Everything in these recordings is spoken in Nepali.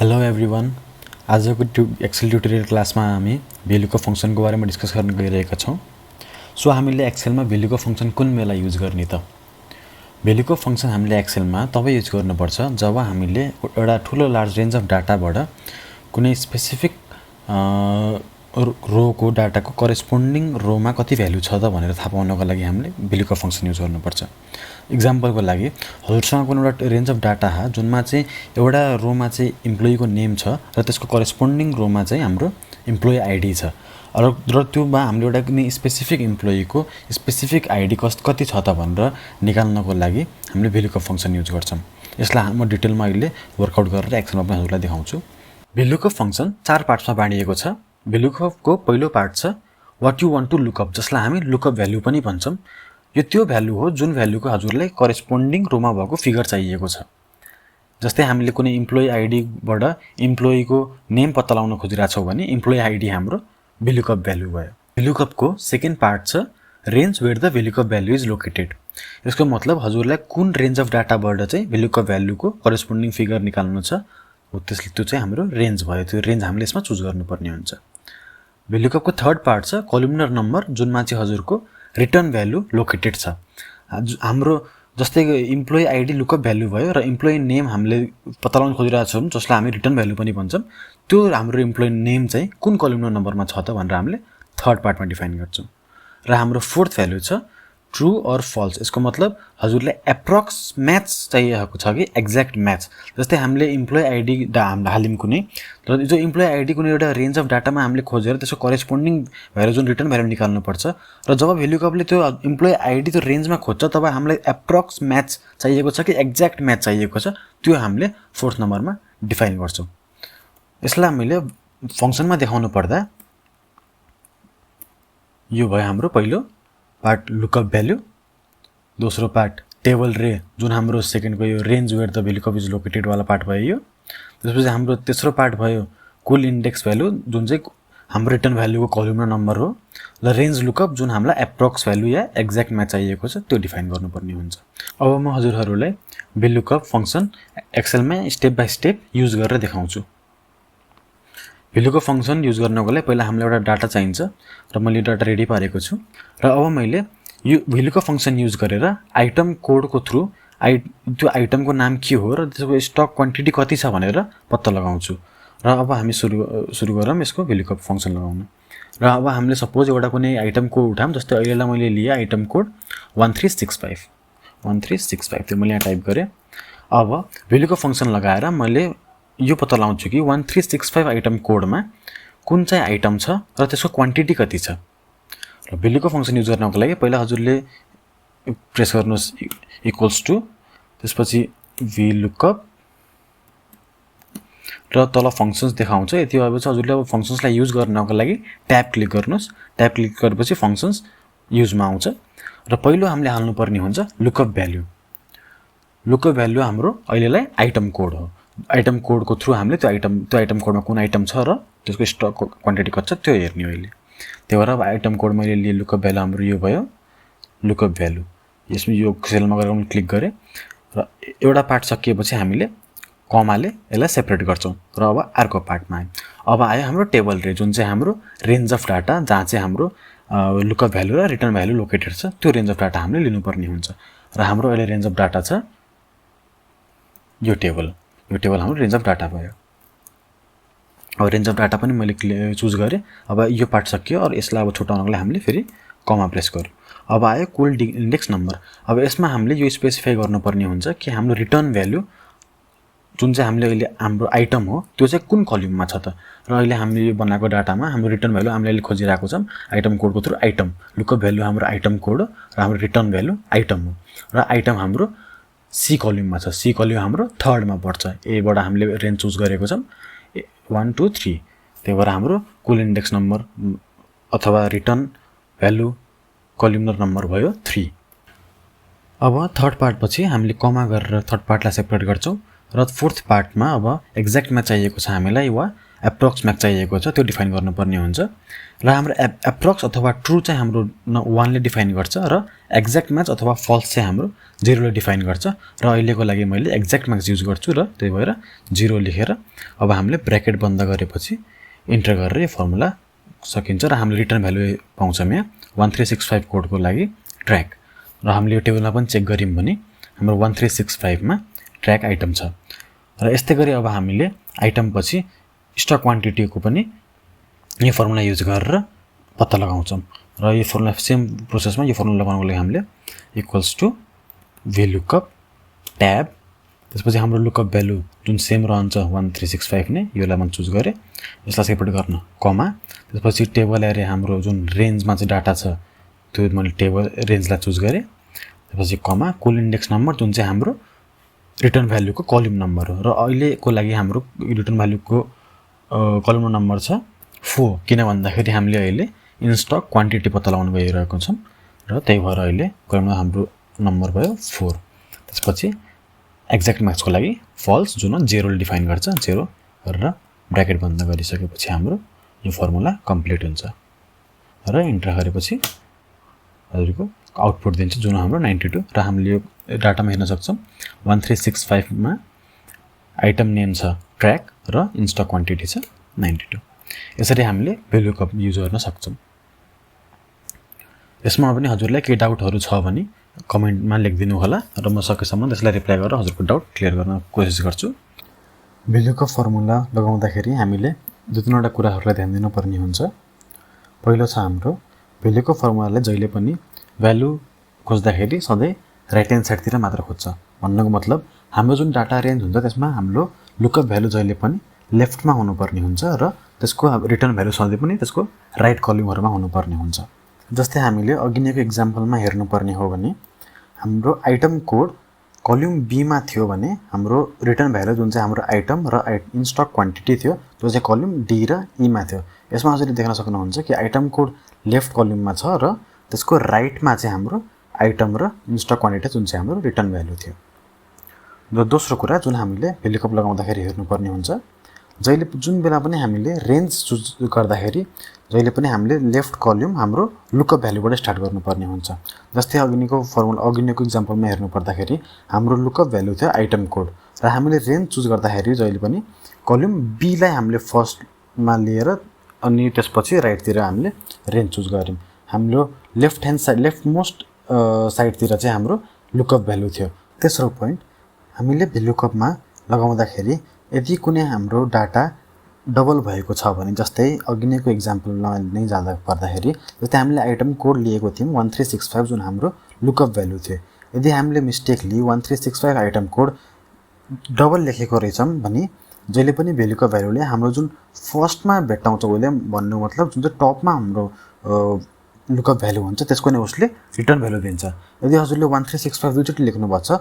हेलो एभ्रिवान आजको एक्सेल ट्युटोरियल क्लासमा हामी भ्यालुको फंक्सनको बारेमा डिस्कस गर्न गइरहेका छौं। सो हामीले एक्सेलमा भ्यालुको फंक्सन कुन बेला युज गर्ने त? भ्यालुको फंक्सन हामीले एक्सेलमा तब युज गर्नुपर्छ जब हामीले एउटा ठूलो लार्ज रेन्ज अफ डाटाबाट कुनै स्पेसिफिक रोको डाटाको करेस्पोन्डिङ रोमा कति भ्यालु छ त भनेर थाहा पाउनको लागि हामीले भ्यालुको फंक्सन युज गर्नुपर्छ। एक्जाम्पलको लागि हजुरसँग कुनै एउटा रेन्ज अफ डाटा छ जुनमा चाहिँ एउटा रोमा चाहिँ इम्प्लोइको नेम छ र त्यसको करेस्पोन्डिङ रोमा चाहिँ हाम्रो इम्प्लोइ आइडी छ र त्योमा हामीले एउटा कुनै स्पेसिफिक इम्प्लोइको स्पेसिफिक आइडी कति छ त भनेर निकाल्नको लागि हामीले भ्यालुको फंक्सन युज गर्छौं। यसलाई म डिटेलमा अहिले वर्कआउट गरेर एक्सनमा पनि हजुरलाई देखाउँछु। भ्यालुको फंक्सन चार पार्ट्समा बाँडिएको छ। भ्यालुकपको पहिलो पार्ट छ what you want to lookup, जसलाई हामी लुकअप भ्यालु पनि भन्छौं। यो त्यो भ्यालु हो जुन भ्यालुको हजुरलाई करेस्पोन्डिङ रोमा भएको फिगर चाहिएको छ। जस्तै हामीले कुनै इम्प्लोइ आइडीबाट इम्प्लोइको नेम पत्ता लगाउन खोजिरहेछौं भने इम्प्लोइ आइडी हाम्रो भ्यालुकप भ्यालु भयो। भ्यालुकपको सेकेन्ड पार्ट छ range where the VLOOKUP value is located. यसको मतलब हजुरलाई कुन रेन्ज अफ डाटाबाट चाहिँ भ्यालुकप भ्यालुको करेस्पोन्डिङ फिगर निकाल्नु छ हो, त्यसले त्यो चाहिँ हाम्रो रेन्ज भयो। त्यो रेन्ज हामीले यसमा चुज गर्नुपर्ने हुन्छ। भ्यालुकपको थर्ड पार्ट छ कोलुमनर नम्बर, जुनमा चाहिँ हजुरको रिटर्न भ्यालु लोकेटेड छ। हाम्रो जस्तै इम्प्लोइ आइडी लुकअप भ्यालु भयो र इम्प्लोइ नेम हामीले पत्ता लगाउन खोजिरहेका छौं जसलाई हामी रिटर्न भ्यालु पनि भन्छौं। त्यो हाम्रो इम्प्लोइ नेम चाहिँ कुन कोलुमनर नम्बरमा छ त भनेर हामीले थर्ड पार्टमा डिफाइन गर्छौं। र हाम्रो फोर्थ भ्यालु छ ट्रू अर फल्स। यसको मतलब हजुरलाई एप्रोक्स म्याच चाहिएको छ कि एक्ज्याक्ट म्याच। जस्तै हामीले इम्प्लोइ आइडी हाल्यौं कुनै, र जो इम्प्लोइ आइडी कुनै एउटा रेन्ज अफ डाटामा हामीले खोजेर त्यसको करेस्पोन्डिङ भएर जुन रिटर्न भ्यालु निकाल्नु पर्छ, र जब भ्यालुकपले त्यो इम्प्लोइ आइडी त्यो रेन्जमा खोज्छ तब हामीलाई एप्रोक्स म्याच चाहिएको छ कि एक्ज्याक्ट म्याच चाहिएको छ, त्यो हामीले फोर्थ नम्बरमा डिफाइन गर्छौं। यसलाई हामीले फंक्सनमा देखाउनु पर्दा यो भयो हाम्रो पहिलो पार्ट लुकअप भ्यालु। दोस्रो पार्ट टेबल रे जुन हाम्रो सेकेन्डको यो range where the VLOOKUP is located वाला पार्ट भयो यो। त्यसपछि हाम्रो तेस्रो पार्ट भयो कुल इन्डेक्स भ्यालु जुन चाहिँ हाम्रो रिटर्न भ्यालुको कोलुमनर नम्बर हो, र रेन्ज लुकअप जुन हामीलाई एप्रोक्स भ्यालु या एक्ज्याक्ट म्याच चाहिएको छ त्यो डिफाइन गर्नुपर्ने हुन्छ। अब म हजुरहरूलाई भ्यालुकप फंक्सन एक्सेलमा स्टेप बाइ स्टेप युज गरेर देखाउँछु। भ्यालुकप फंक्सन युज गर्नको लागि पहिला हामीलाई एउटा डाटा चाहिन्छ र मैले डाटा रेडी पारेको छु। र अब मैले यो भ्यालुकप फंक्सन युज गरेर आइटम कोडको थ्रु त्यो आइटमको नाम के हो र त्यसको स्टक क्वान्टिटी कति छ भनेर पत्ता लगाउँछु। र अब हामी सुरु गरौँ यसको भ्यालुकप फंक्सन लगाउन। र अब हामीले सपोज एउटा कुनै आइटम कोड उठाम, जस्तै अहिलेलाई मैले लिए आइटम कोड 1365 त्यो मैले यहाँ टाइप गरेँ। अब भ्यालुकप फंक्सन लगाएर मैले यो पत्ता लगाउँछु कि 1365 आइटम कोडमा कुन चाहिँ आइटम छ र त्यसको क्वान्टिटी कति छ। र भ्यालुकप फंक्सन युज गर्नको लागि पहिला हजुरले प्रेस गर्नुस् इक्वल्स टु, त्यसपछि भ्लुकअप र तल फंक्सन्स देखाउँछ। यति भएपछि हजुरले अब फंक्सन्सलाई युज गर्नको लागि ट्याब क्लिक गर्नुस्। ट्याब क्लिक गरेपछि फंक्सन्स युजमा आउँछ। र पहिलो हामीले हाल्नुपर्ने हुन्छ लुकअप भ्यालु। लुकअप भ्यालु हाम्रो अहिलेलाई आइटम कोड हो। आइटम कोडको थ्रु हामीले त्यो आइटम कोडमा कुन आइटम छ र त्यसको स्टक क्वान्टिटी कति छ त्यो हेर्ने अहिले। त्यही भएर अब आइटम कोड मैले लिए लुकअप भ्यालु हाम्रो यो भयो लुकअप भ्यालु। यसमा यो सेलमा गएर मैले क्लिक गरेँ र एउटा पार्ट सकिएपछि हामीले कमाले यसलाई सेपरेट गर्छौं र अब अर्को पार्टमा आयो। अब आयो हाम्रो टेबल रे जुन चाहिँ हाम्रो रेन्ज अफ डाटा जहाँ चाहिँ हाम्रो लुकअप भ्यालु र रिटर्न भ्यालु लोकेटेड छ, त्यो रेन्ज अफ डाटा हामीले लिनुपर्ने हुन्छ। र हाम्रो अहिले रेन्ज अफ डाटा छ यो टेबल हाम्रो रेन्ज अफ डाटा भयो। अब रेन्ज अफ डाटा पनि मैले चुज गरेँ। अब यो पार्ट सकियो और यसलाई अब छुटाउनको लागि हामीले फेरि कमा प्रेस गर्यौं। अब आयो कुल इन्डेक्स नम्बर। अब यसमा हामीले यो स्पेसिफाई गर्नुपर्ने हुन्छ कि हाम्रो रिटर्न भ्यालु जुन चाहिँ हामीले अहिले हाम्रो आइटम हो त्यो चाहिँ कुन कलममा छ त। र अहिले हामीले यो बनाएको डाटामा हाम्रो रिटर्न भ्यालु हामीले अहिले खोजिरहेको छौं आइटम कोडको थ्रु आइटम। लुकअप भ्यालु हाम्रो आइटम कोड हो र हाम्रो रिटर्न भ्यालु आइटम हो। र आइटम हाम्रो सी कलममा छ। सी कलम हाम्रो थर्डमा पर्छ। एबाट हामीले रेन्ज चुज गरेको छौं 1 2 3। त्यही भएर हाम्रो कुल इन्डेक्स नम्बर अथवा रिटर्न भ्यालु कोलुमनर नम्बर भयो 3। अब थर्ड पार्ट पछि हामीले कमा गरेर थर्ड पार्टलाई सेपरेट गर्छौं र फोर्थ पार्टमा अब एक्ज्याक्टमा चाहिएको छ हामीलाई वा एप्रोक्स म्याच चाहिएको छ त्यो डिफाइन गर्नुपर्ने हुन्छ र हाम्रो एप्रोक्स अथवा ट्रु चाहिँ हाम्रो 1 ले डिफाइन गर्छ र एक्ज्याक्ट म्याच अथवा फल्स चाहिँ हाम्रो 0 ले डिफाइन गर्छ र अहिलेको लागि मैले एक्ज्याक्ट म्याच युज गर्छु र त्यही भएर 0 लेखेर अब हामीले ब्र्याकेट बन्द गरेपछि इन्टर गरेर यो फर्मुला सकिन्छ र हामीले रिटर्न भ्यालु पाउँछौँ यहाँ 1365 कोडको लागि ट्र्याक र हामीले यो टेबलमा पनि चेक गर्यौँ भने हाम्रो 1365 मा ट्र्याक आइटम छ र यस्तै गरी अब हामीले आइटम पछि स्टक क्वान्टिटीको पनि यो फर्मुला युज गरेर पत्ता लगाउँछौँ र यो फर्मुला सेम प्रोसेसमा यो फर्मुला लगाउनको लागि हामीले इक्वल्स टु VLOOKUP ट्याब त्यसपछि हाम्रो लुकअप भ्यालु जुन सेम रहन्छ 1365 नै योलाई म चुज गरेँ यसलाई सेपरेट गर्न कमा त्यसपछि टेबल एरे हाम्रो जुन रेन्जमा चाहिँ डाटा छ त्यो मैले टेबल रेन्जलाई चुज गरेँ त्यसपछि कमा कुल इन्डेक्स नम्बर जुन चाहिँ हाम्रो रिटर्न भ्यालुको कलम नम्बर हो र अहिलेको लागि हाम्रो रिटर्न भ्यालुको कलम नम्बर छ 4 किन भन्दाखेरि हामीले अहिले इन स्टक क्वान्टिटी पत्ता लगाउन गइरहेको छौँ र त्यही भएर अहिले कलममा हाम्रो नम्बर भयो 4 त्यसपछि एक्ज्याक्ट म्याचको लागि फल्स जुन 0 ले डिफाइन गर्छ 0 गरेर ब्र्याकेट बन्द गरिसकेपछि हाम्रो यो फर्मुला कम्प्लिट हुन्छ र इन्टर गरेपछि हजुरको आउटपुट दिन्छ जुन हाम्रो 92 र हामीले यो डाटामा हेर्न सक्छौँ 1365 मा आइटम नेम छ ट्र्याक र इन स्टक क्वान्टिटी छ 92 यसरी हामीले VLOOKUP युज गर्न सक्छौँ यसमा पनि हजुरलाई केही डाउटहरू छ भने कमेन्टमा लेखिदिनु होला र म सकेसम्म त्यसलाई रिप्लाई गरेर हजुरको डाउट क्लियर गर्न कोसिस गर्छु VLOOKUP फर्मुला लगाउँदाखेरि हामीले दुई तीनवटा कुराहरूलाई ध्यान दिनुपर्ने हुन्छ पहिलो छ हाम्रो VLOOKUP फर्मुलाले जहिले पनि भ्यालु खोज्दाखेरि सधैँ राइट ह्यान्ड साइडतिर मात्र खोज्छ भन्नुको मतलब हाम्रो जुन डाटा रेन्ज हुन्छ त्यसमा हाम्रो लुकअप भ्यालु जहिले पनि लेफ्टमा हुनुपर्ने हुन्छ र त्यसको रिटर्न भ्यालु सधैँ पनि त्यसको राइट कलमहरुमा हुनुपर्ने हुन्छ जस्तै हामीले अघि नैको एक्जाम्पलमा हेर्नुपर्ने हो भने हाम्रो आइटम कोड कलम बी मा थियो भने हाम्रो रिटर्न भ्यालु जुन चाहिँ हाम्रो आइटम र इन स्टक क्वान्टिटी थियो त्यो चाहिँ कलम डी र ई मा थियो यसमा हजुरले देख्न सक्नुहुन्छ कि आइटम कोड लेफ्ट कलममा छ र त्यसको राइटमा चाहिँ हाम्रो आइटम र इन स्टक क्वान्टिटी जुन चाहिँ हाम्रो रिटर्न भ्यालु थियो र दोस्रो कुरा जुन हामीले VLOOKUP लगाउँदाखेरि हेर्नुपर्ने हुन्छ जहिले जुन बेला पनि हामीले रेन्ज चुज गर्दाखेरि जहिले पनि हामीले लेफ्ट कलम हाम्रो लुकअप भ्यालुबाट स्टार्ट गर्नुपर्ने हुन्छ जस्तै अघिको फर्मुला अघिको एक्जाम्पलमा हेर्नु पर्दाखेरि हाम्रो लुकअप भ्यालु थियो आइटम कोड र हामीले रेन्ज चुज गर्दाखेरि जहिले पनि कलम बी लाई हामीले फर्स्टमा लिएर अनि त्यसपछि राइटतिर हामीले रेन्ज चुज गर्यौं हाम्रो left hand side left most साइडतिर चाहिँ हाम्रो लुकअप भ्यालु थियो तेस्रो पोइन्ट हामीले VLOOKUP मा लगाउँदाखेरि यदि कुनै हाम्रो डाटा डबल भएको छ भने जस्तै अघिको एक्जाम्पलमा नै जाँदा पर्दाखेरि जस्तै हामीले आइटम कोड लिएको थियौं 1365 जुन हाम्रो लुकअप भ्यालु थियो यदि हामीले मिस्टेकली 1365 आइटम कोड डबल लेखेको रहेछौं भने जहिले पनि VLOOKUP भ्यालुले हाम्रो जुन फर्स्टमा भेट्टाउँछ उले भन्नु मतलब जुन चाहिँ टपमा हाम्रो लुकअप भ्यालु हुन्छ त्यसको नै उसले रिटर्न भ्यालु दिन्छ यदि हजुरले 1365 दुईचोटी लेख्नु भएको छ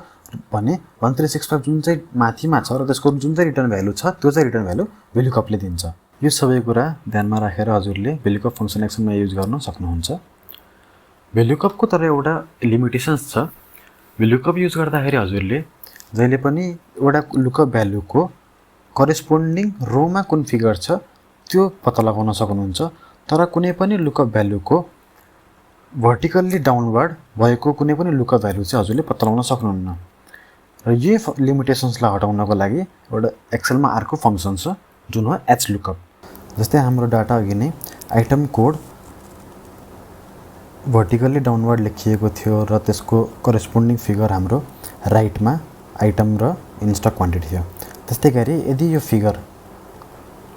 भने 1365 जुन चाहिँ माथिमा छ र त्यसको जुन चाहिँ रिटर्न भ्यालु छ त्यो चाहिँ रिटर्न भ्यालु VLOOKUP ले दिन्छ यो सबै कुरा ध्यानमा राखेर हजुरले VLOOKUP फंक्सन एक्सनमा युज गर्न सक्नुहुन्छ VLOOKUP को तर एउटा लिमिटेशन्स छ VLOOKUP युज गर्दाखेरि हजुरले जहिले पनि एउटा लुकअप भ्यालुको करेस्पोन्डिङ रोमा कुन फिगर छ त्यो पत्ता लगाउन सक्नुहुन्छ तर कुनै पनि लुकअप भ्यालुको भर्टिकल्ली डाउनवर्ड भएको कुनै पनि लुकअप भ्यालु चाहिँ हजुरले पत्ता लगाउन सक्नुहुन्न र यो लिमिटेशन्सलाई हटाउनको लागि एउटा एक्सेलमा अर्को फंक्सन छ जुन हो ह्लुकअप जस्तै हाम्रो डाटा अघि नै आइटम कोड भर्टिकल्ली डाउनवर्ड लेखिएको थियो र त्यसको करेस्पोन्डिङ फिगर हाम्रो राइटमा आइटम र इन स्टक क्वान्टिटी थियो त्यस्तै गरी यदि यो फिगर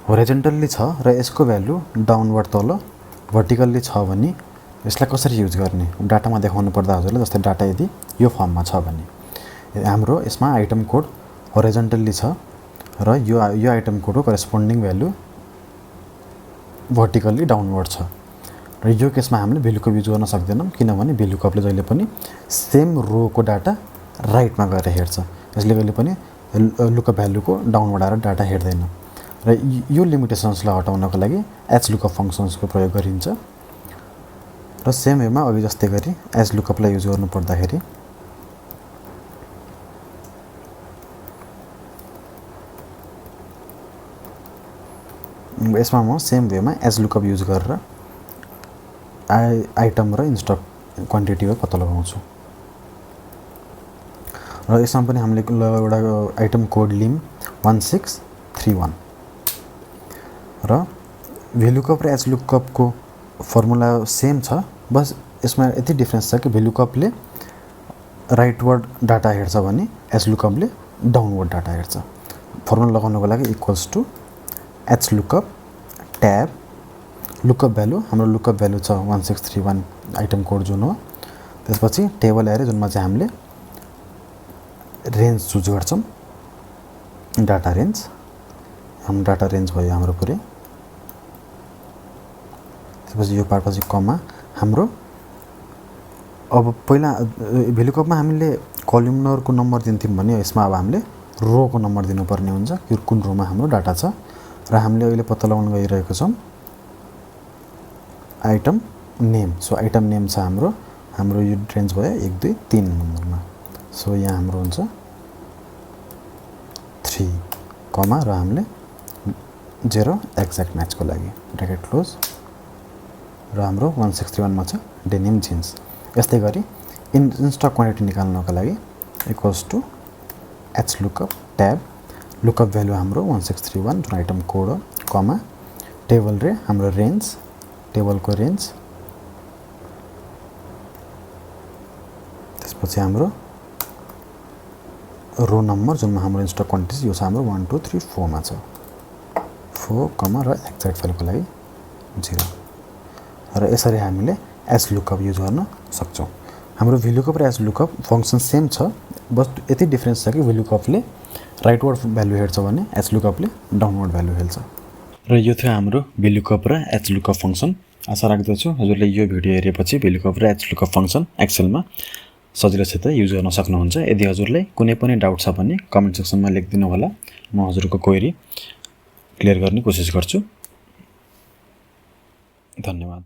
होरिजोन्टल्ली छ र यसको भ्यालु डाउनवर्ड तल भर्टिकल्ली छ भने यसलाई कसरी युज गर्ने डाटामा देखाउनु पर्दा हजुरले जस्तै डाटा यदि यो फर्ममा छ भने हाम्रो यसमा आइटम कोड होरिजोन्टल्ली छ र यो आइटम कोडको करेस्पोन्डिङ भ्यालु भर्टिकल्ली डाउनवर्ड छ र यो केसमा हामीले VLOOKUP युज गर्न सक्दैनौं किनभने VLOOKUP ले जहिले पनि सेम रोको डाटा राइटमा गएर हेर्छ यसले कहिले पनि लुकअप भ्यालुको डाउनवर्ड आएर डाटा हेर्दैन र यो लिमिटेशन्सलाई हटाउनको लागि ह्लुकअप फंक्सन्सको प्रयोग गरिन्छ र सेम वेमा अघि जस्तै गरी ह्लुकअप लाई युज गर्नु पर्दाखेरि यसमा म सेम वेमा एज लुकअप युज गरेर आइटम र इनस्टक क्वान्टिटीको पत्ता लगाउँछु। र यसमा पनि हामीले एउटा आइटम कोड लिम 1631 र भ्लुकअप र एज लुकअपको फर्मुला सेम छ, बस यसमा यति डिफ्रेन्स छ कि भ्लुकअपले राइटवर्ड डाटा हेर्छ भने एज लुकअपले डाउनवर्ड डाटा हेर्छ। फर्मुला लगाउनको लागि equals to H lookup tab lookup value, हाम्रो लुकअप भ्यालु छ 1631 आइटम कोड जुन हो। त्यसपछि टेबल एरे जुनमा चाहिँ हामीले रेन्ज चुज गर्छौँ, डाटा रेन्ज, हाम्रो डाटा रेन्ज भयो हाम्रो पुरै। त्यसपछि यो पार्टपछि कमा हाम्रो अब पहिला भ्लुकअपमा हामीले कलमनरको नम्बर दिन्थ्यौँ भने यसमा अब हामीले रोको नम्बर दिनुपर्ने हुन्छ कि कुन रोमा हाम्रो डाटा छ। र हामीले अहिले पत्ता लगाउन गइरहेको छौँ item name. So item name छ हाम्रो यो रेन्ज भयो 1 2 3 नम्बरमा। सो यहाँ हाम्रो हुन्छ 3 कमा र हामीले 0 एक्ज्याक्ट म्याचको लागि ब्र्याकेट क्लोज र हाम्रो 161 मा छ डेनिम जिन्स। यस्तै गरी इनस्टक क्वान्टिटी निकाल्नको लागि equals to H lookup tab lookup value हाम्रो 1631 जुन आइटम कोड हो कमा टेबल रे हाम्रो रेन्ज, टेबलको रेन्ज, त्यसपछि हाम्रो रो नम्बर जुनमा हाम्रो इनस्टक क्वान्टिटी यो छ हाम्रो 1 2 3 4 मा छ 4 कमा र एक्ज्याक्ट भ्यालुको लागि 0। र यसरी हामीले एज लुकअप युज गर्न सक्छौँ। हाम्रो भ्लुकअप र एज लुकअप फङ्सन सेम छ, बस यति डिफ्रेन्स छ कि भ्लुकअपले राइटवर्ड भ्यालु हेर्छ भने एज लुकअपले डाउनवर्ड भ्यालु हेर्छ। र यो थियो हाम्रो भ्लुकअप र एज लुकअप फङ्सन। आशा राख्दछु हजुरले यो भिडियो हेरेपछि भ्लुकअप र एज लुकअप फङ्सन एक्सेलमा सजिलोसित युज गर्न सक्नुहुन्छ। यदि हजुरलाई कुनै पनि डाउट छ भने कमेन्ट सेक्सनमा लेखिदिनु होला, म हजुरको क्वेरी क्लियर गर्ने कोसिस गर्छु। धन्यवाद।